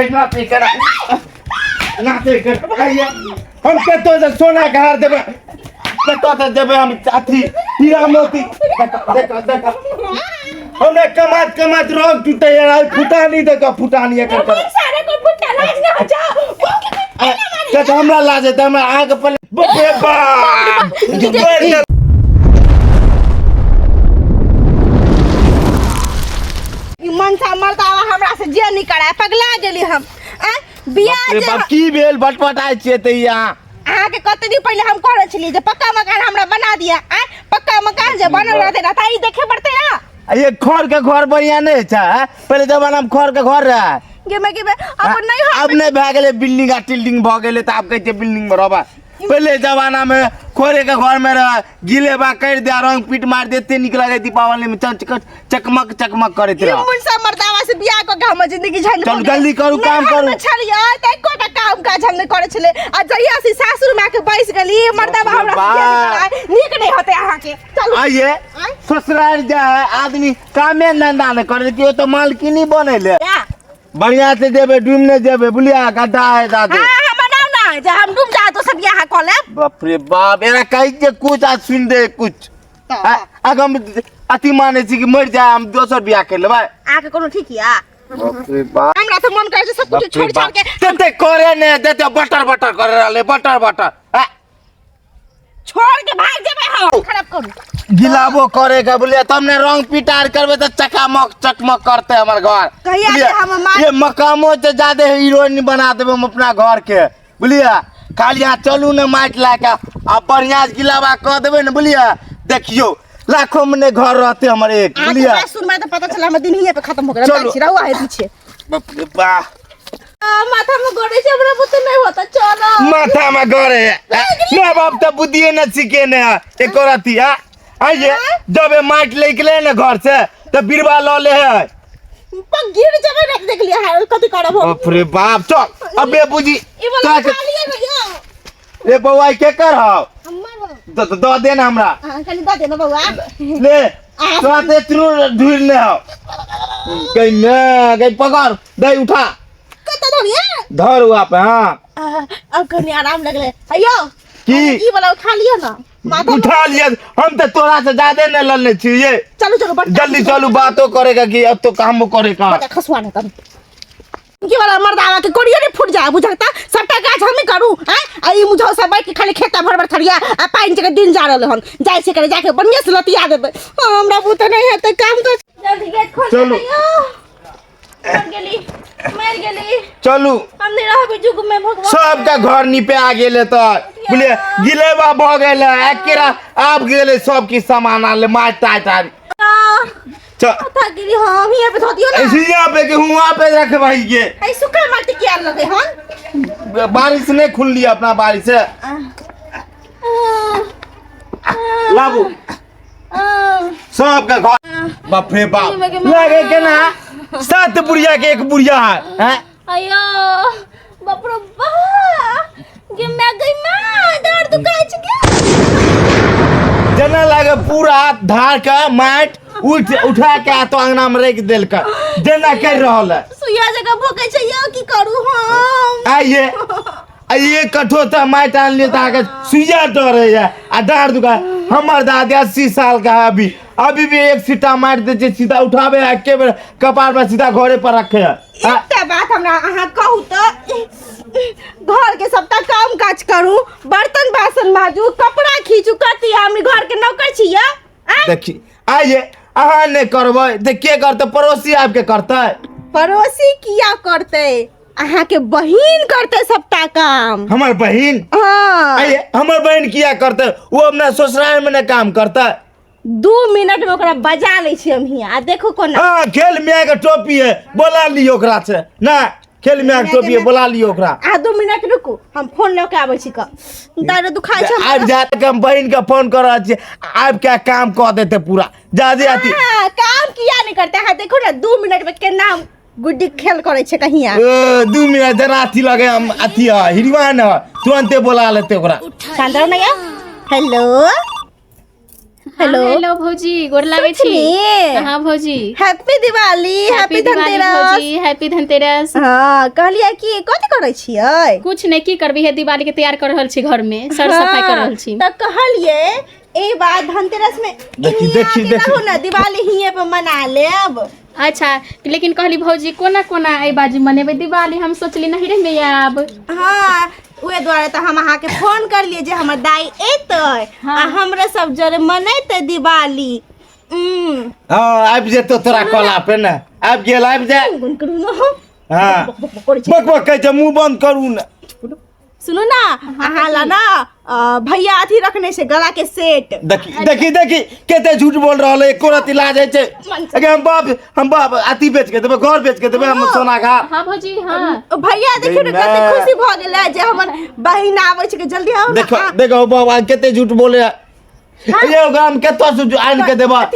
नाते कर हम के तो सोना घर देबे तो देबे हम अथी हीरा मोती देख हमने कमात रोग टूटे यार फुटानी देखो फुटानी कर सारे को फुटा लाज ना जाओ तो हमरा लाज है हमरा आग पर बे बा मनसा मरदावा हमरा से जे नहीं कराए पगला गेली हम बियाह की भेल बटपटाई छिए त यहाँ अहाँ के कते दिन पहले हम कहले छली जे पक्का मकान हमरा बना दिया पक्का मकान जे बनल रहते ना त ई देखे पड़ते ना ये खर के घर बढ़िया नहीं है पहले जमाना में खर के घर रहा अब नहीं भए गेले बिल्डिंग आ टिल्डिंग भ गेले त अब कहै बिल्डिंग में रहबा पहले जमाना में खोरे के घर में रह गिले बा कर दे रंग पीट मार देते निकल गए दीपावली में चकमक करे थे मुनसा मर्दावा से बियाह को हम जिंदगी झंड चल जल्दी करू काम करू छलिया त कोटा काम का झंड करे छले आ जइया से सासुर में के बैस गेली मर्दावा हमरा नीक नहीं होते अहाँ के चल आइए ससुराल जा आदमी कामे धंधा न करे कि तो मालकिनी बनेले बढ़िया से देबे डूमने देबे बुलिया गड्ढा है दादू जे हम डूब जा तो सब यहाँ कॉल बाप रे बाप एरा कहि जे कुछ आज सुन दे कुछ अगम अति माने छी कि मर जाए हम दोसर बियाह कर लेबै आके कोनो ठीक या बाप रे बाप हमरा तो मन करे छै सब कुछ छोड़ छाड़ के तते करे ने देते बटर करे रहले बटर छोड़ के भाग जेबे हम खराब करू गिलाबो करे के बोले तुमने रंग पिटार करबे त चकमक करते हमर घर कहिया हम ये मकामो से ज्यादा हीरोइन बना देबे हम अपना घर के बुलिया खाली यहाँ चलू न माइट लाके अब बढ़िया गिलावा कह देबे न बुलिया देखियो लाखों में घर रहते हमारे एक बुलिया सुन में तो पता चला हम दिन ही पे खत्म हो गया रहुआ है पीछे बाप रे बा माथा में गड़े से हमरा बुद्धि नहीं होता चलो माथा में गड़े ना बाप त बुद्धि न सीखे ने एक राती आइए जब माइट लेके न घर से तो बिरवा ल ले है पर गिर जावे रख देख लिया है कथि करब बाप रे बाप चल अबे बुझी ई वाला खा लिया भैया ए बौआ के कर हां हमर दो दे ना हमरा हां खाली दे देना बौआ ले तो ते त्रू ढूर ले आओ गई ना गई पकड़ दे उठा कत धरिया धर हुआ पे हां अब कनी आराम लगले अयो की ई वाला उठा लिया ना उठा लिया हम तो तोरा से ज्यादा न ललने छिए चलो चलो जल्दी चलू बातों करेगा कि अब तो काम करेगा बड़ा खसवा न तब की वाला मर्दावा के कोड़िया ने फूट जा बुझता सबटा गाछ हम करू हैं आ ई मुझो सब बैठ के खाली खेता भर थरिया आ पानी के दिन जा रहल हन जाय से करे जाके बढ़िया से लतिया देबे हमरा बुत नहीं है त काम कर जल्दी गेट खोल चलो मर गेली चलू हम नहीं रहबे जुग में भगवान सबका घर निपे आ गेले तो बोले गिलेबा भ गेले एकेरा आब गेले सब की सामान आले मार टाट चल था गिरी हम यहां पे धो दियो ना ऐसे यहां पे के हुआ पे रख भाई के ऐ सुखा माटी किया लगे हन बारिश ने खुल लिया अपना बारिश से लाबू सबका घर बाप रे बाप लगे के ना 7 बुढ़िया के एक बुढ़िया है अयो बाप रे बा ये मैं गई मां दर्द काच गया जना लगे पूरा धार का माट उठा के तो अंगना में रख देल का जना कर रहल है सुइया जगह भोके छै यो की करू हम आइए कठोता माट आन लियो ताके सुइया डरे है आ डार दुका हमर दादी 80 साल का है अभी भी एक सीटा मार दे जे सीधा उठावे है के कपार पर सीधा घरे पर रखे है एकटा बात हमरा अहाँ कहू त घर के सबटा काम काज करू बर्तन बासन माजू कपड़ा खींचू कति हम घर के नौकर छिया देखी आइए अहाँ ने करबै त के करते पड़ोसी आपके करते पड़ोसी किया करते अहाँ के बहिन करते सबटा काम हमर बहिन हां आइए हमर बहिन किया करते वो अपना ससुराल में न काम करता 2 मिनट में ओकरा बजा ले छी हम हिया आ देखो कोना हां खेल में के टोपी है बोला लियो ओकरा से ना खेल में के टोपी है बोला लियो ओकरा आ 2 मिनट रुकू हम फोन लेके आबै छी क दारू दुखाय छै आब जात हम बहिन के फोन कर रहा छी आब क्या काम कह देते पूरा जादे आती काम किया नहीं करते है देखो ना 2 मिनट में केना गुड्डी खेल करे छै कहिया 2 मिनट जरा अथी लगे हम अथी हिरवान तुरंते बोला लेते ओकरा शांत रहो ना हेलो हेलो हेलो भौजी गोर लागे छी। सुनलिए? हाँ भौजी हैप्पी दिवाली, हैप्पी धनतेरस। भौजी हैप्पी धनतेरस। हाँ कहलिए कि कथी करै छियै? कुछ नहीं की करबी है दिवाली के तैयार कर रहल छी घर में सर सफाई कर रहल छी। तो कहलिए ए बार धनतेरस में देखी ना दिवाली हिये पे मना लेब। अच्छा लेकिन कहली भौजी कोना कोना ए बाजी मनेबे दिवाली हम सोचली नहीं रे में आब। हाँ उहे द्वारे तो हम अहाँ के फोन कर लिए जे हमर दाई एतै हाँ। आ हमरे सब जरे मनेतै दिवाली। हाँ आबि जेतो तोरा कला पे ना आबि गेल आबि जा। गुन करू ना हम। हाँ बक बक कहै छै मुंह बंद करू ना। सुनो ना अहाँ ला ना भैया अथी रखने से गला के सेट। देखी देखी देखी केते झूठ बोल रहल है एको रति लाज है छै। अगे हम बाप अथी बेच के देबे घर बेच के देबे हम सोना का। हाँ भौजी हाँ भैया देखियो ना कते खुशी भ गेलै जे हमर बहिन आबै छै के जल्दी आओ ना। देखो देखो बाबा केते झूठ बोले ये ग्राम केतो से आन के देबा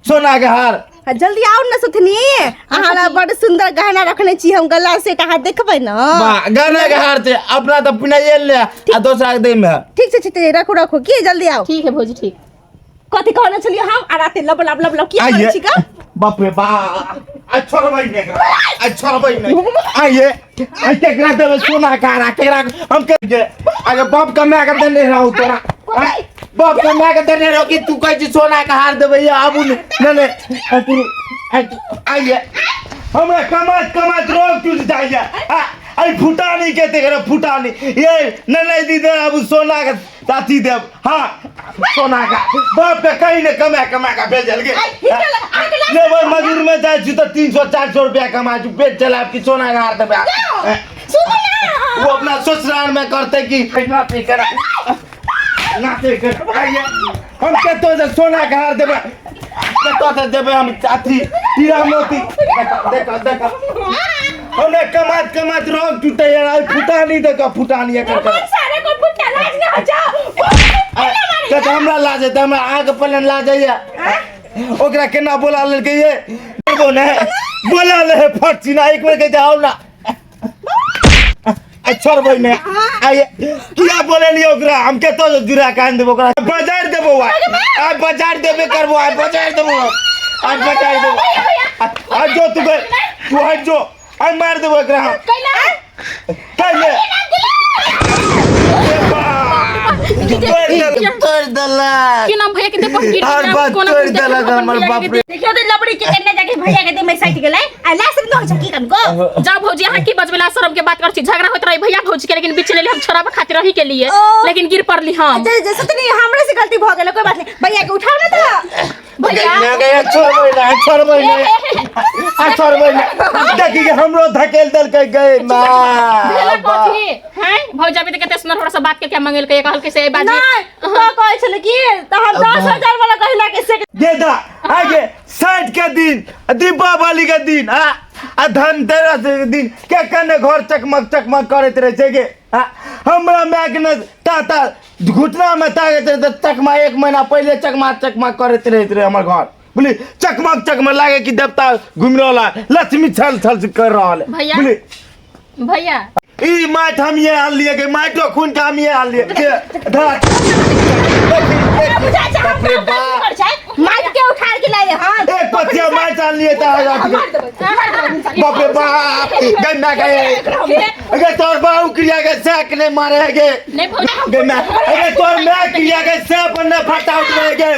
सोना के हार। जल्दी आओ ना सुथनी अहाँ ला बड़ सुंदर गहना रखने छी हम गला से कहाँ देखबै ना। वाह गहना के हार छै अपना तो पिनाइए ले आ दूसरा के दे में। ठीक छै ठीक रखो रखो की जल्दी आओ। ठीक है भौजी ठीक। कथी कहने छलिए हम आ राते लब लब लब लब की करै छी का? बाप रे बा अच्छा भाई अच्छा भाई आइए आ केकरा देबे सोना का हार केकरा हम के आगे बाप कमा के देने रहू तोरा बाप कमा के देने रहो कि तू कहै छी सोना का हार देबे या आबू ने तू आइए हमरा कमात रोग टूट जाइए आई फुटानी कहते करे फुटानी ये नहीं दीदे अब सोना का साथी देव। हाँ सोना का बाप का कहीं ने कमा का भेजल गे लेबर मजदूर में जाए छी तो 300-400 रुपया कमा छी पेट चला की सोना का हार देबे। वो अपना ससुराल में करते कि नाते कर आइए हम कहते हैं सोना का हार देबे कहते हैं देबे हम साथी हीरा मोती देखो हमने कमात रोग टूटे यार फुटानी देखो फुटानी कर सारे को बुट्टा लाज ना हो जाओ। तो हमरा लाज है हमरा आग पलन लाज है ओकरा केना बोला लेके ये बोला ले फटची ना एक बेर के जाओ ना अच्छा भाई ने आइए क्या बोले लियो ओकरा हम के तो जुरा कान देबो ओकरा बाजार देबो आ बाजार देबे करबो आ बाजार देबो आ बाजार देबो आ जो तू हट जो आ मार देबो ओकरा कैले तोड़ दला की नाम भैया के देखो की हर बात तोड़ दला हमर बाप रे। देखियो तो लबड़ी के कन्ने जाके भैया के दे में साइट गेलै आ लास्ट में तो की कन को जाओ भौजी यहाँ की बजबेला शर्म के बात कर छी झगड़ा होत रही भैया भौजी के लेकिन बीच ले हम छोरा खातिर रही के लिए लेकिन गिर पड़ली हम। जैसे तो नहीं हमरे से गलती भ गेलै कोई बात नहीं भैया के उठाओ ना तो भैया गया छोड़ देखी के हमरो धकेल दल के गए भेला मां कथी हैं भौजा भी तो कहते सुनर थोड़ा सा बात के क्या मंगल के कहल के से बाजी नहीं तो कहै छले कि तो हम 10,000 वाला कहला के से गेदा आगे 60 के दिन दीपावली के दिन आ धनतेरस के दिन के कने घर चकमक करत रहे छै गे हमरा मैक ने ताता घुटना में ताकत रहे चकमा 1 महीना पहले चकमा करत रहे हमर घर बोली चकमक लागे कि देवता घूम रहला लक्ष्मी छल कर रहल भैया बोली भैया ई माट हम ये हाल लिए के माटो खून का हम ये हाल लिए माइक के उठा के लाए हां एक पतिया माट आन लिए ता बाप रे बाप गंदा गए अगर तोर बाऊ क्रिया के सेक ने मारे गे नहीं भौजा गंदा अगर तोर मैं क्रिया के सेप ने फटा उठे गे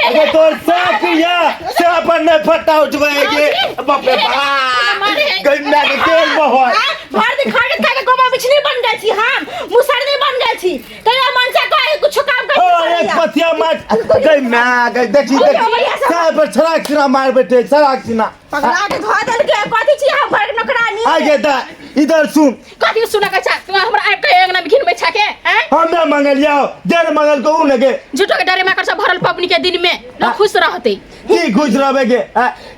अगर तोर सेक क्रिया सेप ने फटा उठे गे बाप रे बाप गंदा के तेल बहोय भर दिन खा के गोमा बिछनी बन गई छी हम मुसरनी बन गई छी कहिया मन से कोई कुछ काम कर एक पतिया माट गई मैं गई देखी साहब पर छराक सिना मार बैठे छराक सिना पगला के धो दल के कथि छी हम घर नौकरानी आ गे दा इधर सुन कथी सुना के छा तू हमरा आब के अंगना में घिन में छाके हैं हमरा मंगलिया जन मंगल को उ लगे झूठो के डरे में कर सब भरल पबनी के दिन में ना खुश रहते की खुश रहबे गे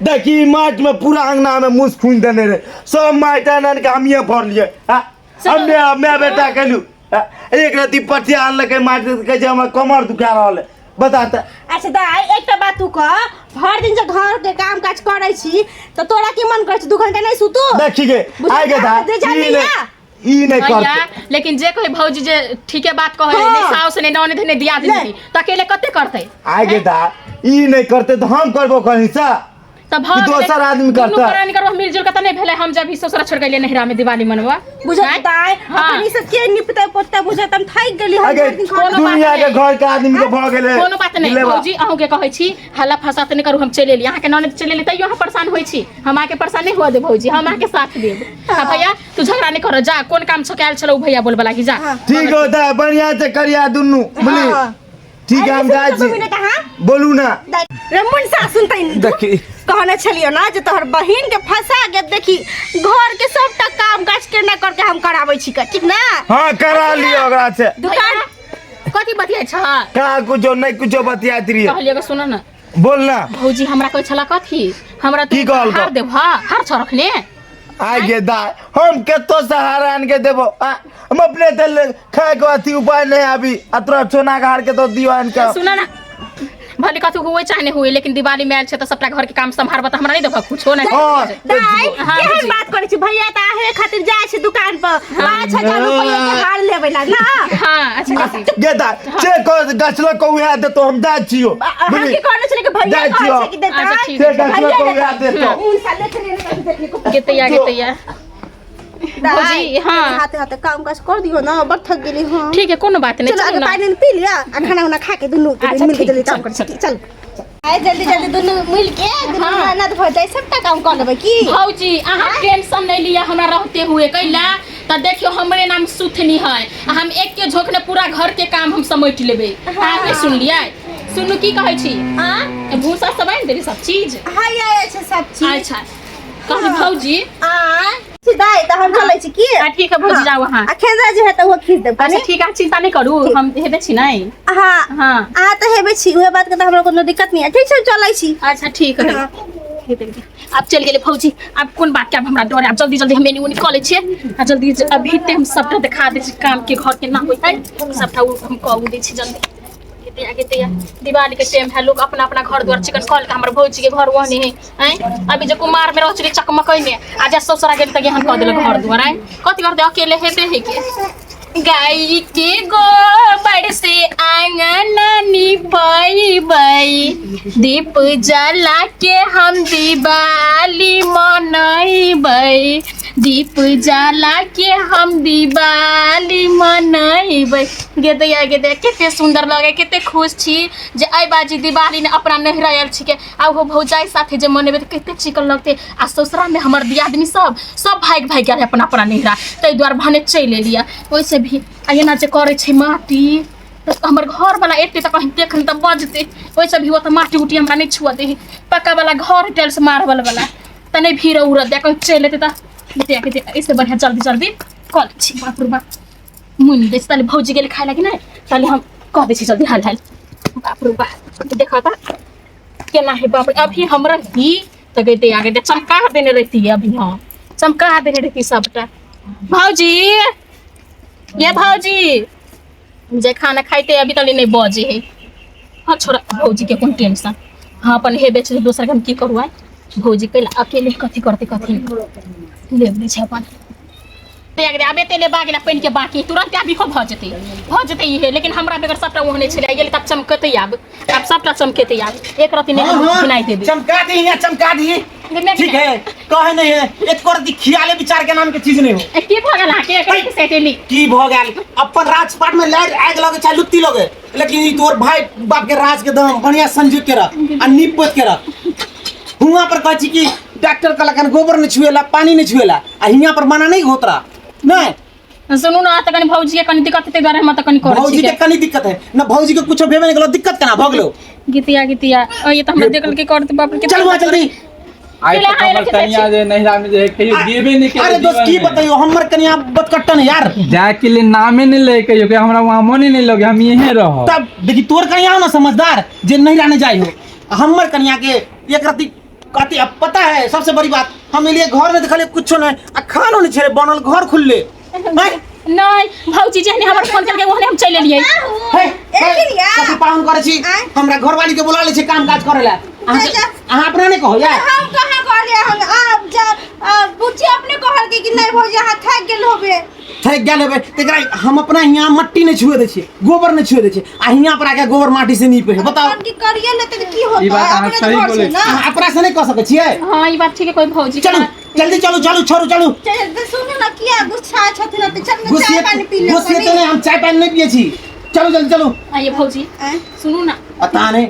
देखी माट में पूरा अंगना में मुस खून देने रे सब माट आनन के हम ये भर लिए हमने मैं बेटा कहलू एक राती पटिया आन लगे माट के जे हमर कमर दुखा रहल बता त अच्छा दाई एकटा बात तू कह हर दिन जे घर के काम काज करै छी तो तोरा की मन करै छ 2 घंटा नहीं सुतू देखी गे आइ गे दा ई नहीं भैया करते लेकिन जे कहे भौजी जे ठीके बात कहे हाँ। नहीं साउस ने नौने धने दिया दी त अकेले कते करते आगे दा ई नहीं करते तो हम करबो कहीं सा तब कि दोसर आदमी करता। दुनू प्राणी करबो मिलजुल के त नहीं भेले हम जब भी ससुरा छोड़ गइले नहिरा में दिवाली मनवा बुझता है हाँ। अपनी से के निपटे पोता बुझत हम थाक गेली आगे दुनिया के घर के आदमी के भ गेले कोनो बात नहीं दिलेवा। भौजी अहूँ के कहै छी हल्ला फसा त नहीं करू हम चले एली अहाँ के नौने चले एली त यहाँ परेशान होई छी हम आके परेशान नहीं हुआ दे भौजी हम आके साथ देब आ भैया तू झगड़ा नहीं करो जा कोन काम छ के आइल छलो भैया बोलबा लागी जा ठीक होता है बढ़िया से करिया दुनू बोली ठीक है हम जाए छी बोलू ना रमन सासुन तई देखी कहने छलियो ना जे तोहर बहिन के फंसा के देखी घर के सबटा काम काज के ना करके हम कराबै छी ठीक ना हां करा लियो ओकरा से दुकान कथी बतिया छ का कुछो नहीं कुछो बतियात रही कहलिए सुनो ना बोल ना भौजी हमरा कोई छला कथी हमरा की तू कहल हार देब हां हार छ रखने आगे दा हम केतो सहारा आन के देबो हम अपने दिल खाए के अथी उपाय नहीं अभी अतरा सोना घर के तो दियो आन के सुना ना भले कथू हुए चाहे नहीं हुए लेकिन दिवाली में आयल छे तो सबटा घर के काम संभारब त हमरा नहीं देबा कुछो नहीं हां दाई हाँ, केहन जी। बात करै छी भैया त आहे खातिर जाय छै दुकान पर 5000 रुपया के हार लेबै ला ना हां अच्छा कथी गेदा से को गछलो को उहा दे तो हम दा छियो हम की कहने छले कि भैया जाय कहै छियो। छै कि देता अच्छा, ठीक से गछलो को उहा दे तो उन साले करे देखी को गीतैया भौजी हाँ हाथे हाथे काम काज कर दियो ना बड़ थक गेली हां ठीक है कोनो बात नहीं चलो आगे चलो ना पानी पी लिया आ खाना उना खा के दुनू अच्छा, मिल के ठीक, जल्दी काम चल, कर चल आए जल्दी जल्दी दुनू मिल के दुनू मेहनत भ जाए सबटा काम कर लेबै की भौजी अहाँ टेंशन नहीं लिया हमरा रहते हुए कैला त देखियो हमरे नाम सुथनी है हम एक के झोंक ने पूरा घर के काम हम समेट लेबे आपने सुन लिया सुनू की कहै छी हां भूसा सब आइन देबे सब चीज हां ये छै सब चीज अच्छा कहली भौजी आ सीधाई त हम चलै छी की ठीक है भौजी जाओ वहां आ खेजा जे है त वो खींच देब अच्छा ठीक है चिंता नहीं करू हम हेबे छी नहीं हां हां आ त हेबे छी उहे बात के त हमरा कोनो दिक्कत नहीं है ठीक छै चलै छी अच्छा ठीक है अब चल गेले भौजी अब कोन बात के अब हमरा डर अब जल्दी जल्दी हम मेनू निकाले छे आ जल्दी अभी ते हम सबटा दिखा दे छी काम के घर के ना होई है सबटा हम कहू दे छी जल्दी आगे दिवाली के टाइम है लोग अपना अपना घर द्वार चिकन कॉल के हमर भौजी के घर वहने है अभी जो कुमार में रहछली चकमकई में आज ससुरा गेल त हम कह देल घर द्वार है कथि करते अकेले हेबे है के गाय के गोबर से आंगन निपैबै दीप जला के हम दिवाली मनैबै दीप जला के हम दिवाली मनैबै गेदैया केते सुंदर लगे केते खुश छी जे आई बाजी दिवाली ने अपना नहिरा आयल छी के आ हो भौजाई साथे जे मनेबे त केते चिकन लगते आ ससुरा में हमर दियादनी सब भाग गेल अपना अपना नहिरा तै द्वार भने चलि एलिया ओइसे भी एना जे करे छै माटी हमर घर वाला एते त कहीं देखन त बजते ओइसे भी वो त माटी उटी हमरा नहीं छुआ दे पक्का वाला घर टाइल्स मार्बल वाला त नहीं भीड़ उड़ दे कहीं चल लेते त इससे बढ़िया जल्दी जल्दी कॉल छी बाप रे बाप मुन दे ताले भौजी गेल खाए लगी ना ताले हम कह दे छी जल्दी हाल हाल बाप रे बाप देखा था केना है बाप रे अभी हमरा ही त गइते आगे दे चमका देने रहती है अभी हां चमका देने रहती सबटा भौजी ये भौजी जे खाना खाइते अभी तक नहीं बजे है हाँ छोड़ा भौजी के कौन टेंशन हाँ अपन हे बेच दोसर के हम की करू आइ भौजी कैला अकेले कथी करते कथी ले दै छै अपन देख रे अबे तेले बागेला पेन के बाकी तुरंत अभी हो भ जते ये लेकिन हमरा बेगर सबटा ओहने छले गेल तब चमकते अब सबटा चमकते अब एक रति नहीं सुनाई दे चमका दी या चमका दी ठीक है कहे नहीं है एक कर दी खियाले विचार के नाम के चीज नहीं हो की भ गेल के सेटेली की भ गेल अपन राजपाट में लाइट आग लगे चाहे लुत्ती लगे लेकिन ई तोर भाई बाप के राज के दम बढ़िया संजोग के रख आ निपत के रख हुआ पर कहची कि डॉक्टर कलाकन गोबर नहीं छुएला पानी नहीं छुएला आ हिया पर मना नहीं होतरा नहीं सुनू ना त कनी भौजी के कनी दिक्कत ते गरे हम त कनी कर भौजी के कनी दिक्कत है ना भौजी के कुछ भेबे नहीं गलो दिक्कत केना भ गेलो गीतिया ये त हमरा देखल के करते बाप रे चल वहां जल्दी आई तो हमर कन्या जे नहिरा में जे कहियो देबे नहीं के अरे दोस्त की बताइयो हमर कन्या बतकट्टन यार जाए के लिए नामे नहीं ले कहियो कि हमरा वहां मन नहीं लगे हम यहीं रहो तब देखी तोर कन्या हो ना समझदार जे नहीं रहने जाई हो हमर कन्या के एक रति कहती अब पता है सबसे बड़ी बात हम लिए घर में देखले कुछ नहीं आ खानो नहीं छे बनल घर खुलले नहीं भौजी जहने हमर फोन करके ओहने हम चल एलिए कथि पाहुन करे छी हमरा घरवाली के बुला ले छी काम काज करे ला अहाँ अपना नहीं कहो यार हम कहां कहलिए हम आप जा बुच्ची अपने कहल के कि नहीं भौजी हाथ थक गेल होबे फेंक गेल हेबै तेकरा हम अपना हियाँ मट्टी नहीं छुए दै छियै गोबर नहीं छुए दै छियै आ हियाँ पर आके गोबर माटी से नीपे है बताओ की करिए लेते की ई बात होता अहाँ अपने सही घर बोले से ना अहाँ अपना से नहीं कह सकै छियै हाँ ये बात ठीक है कोई भौजी चलू जल्दी चलू चलू छोड़ू चलू सुनो ना किया गुस्सा छथिन त चल ना गुस्से चाय पानी पी ले गुस्से तो नहीं हम चाय पानी नहीं पिए छी चलो जल्दी चलो आइए भौजी सुनू ना पता नहीं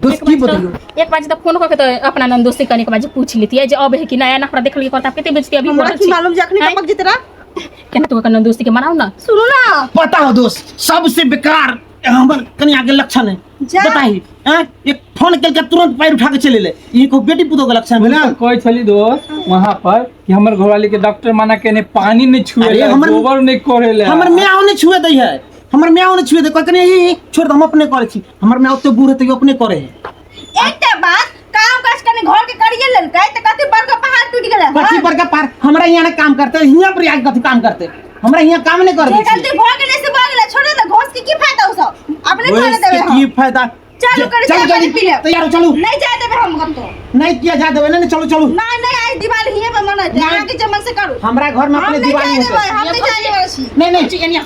दोस्त की बदलू एक बार जब फोन करके तो अपना नंदों से करने के बाद पूछ लेती है जो अब है कि नया नखरा देख लिया करता कितने बेचती अभी हमरा की मालूम जखनी टपक जितरा कहना तो कहना दोस्ती के मनाओ ना सुनो ना पता हो दोस्त सबसे बेकार हमर कनी आगे लक्षण है जा। बताही हैं एक फोन करके तुरंत पैर उठा के चले ले ये को बेटी पुतो के लक्षण भेल कोई छली दोस्त वहाँ पर कि हमर घरवाली के डॉक्टर माना के ने पानी नहीं छुए अरे ले हमर- गोबर नहीं करे ले हमर म्याओ ने छुए दै है हमर म्याओ ने छुए दे कने ई छोड़ दे, हम अपने करे छी हमर म्याओ तो बूढ़ है तो अपने करे है एकटा बात काम काज कने घर के करिए ललकै त कते बड़का पहाड़ टूट गेलै कथी पर का पार हमरा यहाँ ने काम करते यहाँ पर आके कथी काम करते हमरा यहाँ काम नहीं कर जे दै छी गलती भ गेलै से भ गेलै छोड़े त घोष के की फायदा उ सब अपने करे ओए, देबे इसके हम की फायदा चलो कर चलो चाय पानी जल्दी पी ले तैयार हो चलो नहीं जाए देबे हम कतो नहीं किया जा देवे नहीं चलो चलो नहीं नहीं आई दिवाली हिए पे मनाते नहीं। आगे चमन से करू हमरा घर में हम अपने नहीं दिवाली जाए देबे होते हम नहीं जाए देबे छी नहीं नहीं जी एनिया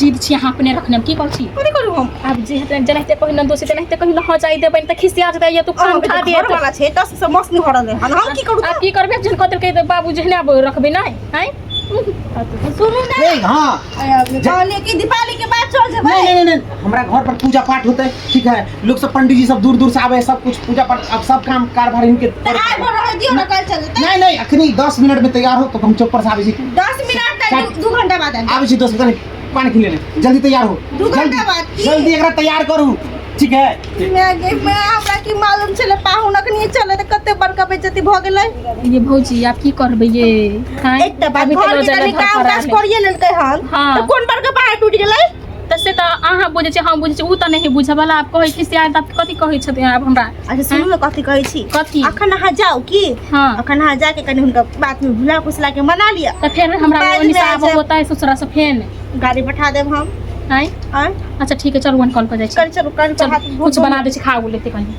जीद छी यहाँ अपने रखने में की कहू छी कथि करू हम अब जे जनैते कहि नंदो से जनैते कहि न हो जाई देबे त खिसिया जाय ये तू खान उठा दे घर वाला छै 10 से मस्त नहीं भरल है हम की करू आप की करबे जन कतल के बाबू जहने अब रखबे नहीं हैं सुनू ना ए हां कहलिए कि दीपावली के बाद चल जेबै नहीं नहीं नहीं हमारा घर पर पूजा पाठ होता है ठीक है लोग सब पंडित जी सब दूर दूर से आवे हैं, सब कुछ पूजा पाठ अब सब काम कारभार इनके आज बोल रहे दियो ना कल चल जेतै नहीं नहीं अखनी 10 मिनट में तैयार हो तो हम चौक पर से आवे छी 10 मिनट टाइम 2 घंटा बाद आएंगे आवे छी 10 मिनट पानी खिले ले जल्दी तैयार हो 2 घंटा जल्दी बाद की? जल्दी एकरा तैयार करू ठीक है मैं हमरा की मालूम छले पाहुन अखनी चले त कते बड़का बेइज्जती भ गेलै ये भौजी आप की करबे ये हैं एकटा बात घर के कनी काम काज करिए लेलकै हन हाँ। त कोन बड़का पहाड़ टूट गेलै तसे त अहाँ बुझे छै हम बुझे छै उ त नहीं बुझे वाला आप कहै छी से आप कथि कहै छथिन आप हमरा अच्छा सुनू ना कथि कहै छी कथि अखन अहाँ जाओ की हाँ। अखन अहाँ जाके कनी हुनका बात में भुला फुसला के मना लिया त फिर हमरा बाद में निशा आ अब जाए। होता है ससुरा से फेन गाड़ी बैठा देब हम हैं आय अच्छा ठीक है चल वन कॉल कर जाय छी कर चलो कर चल हाथ कुछ बना दे छी खा लेते कहीं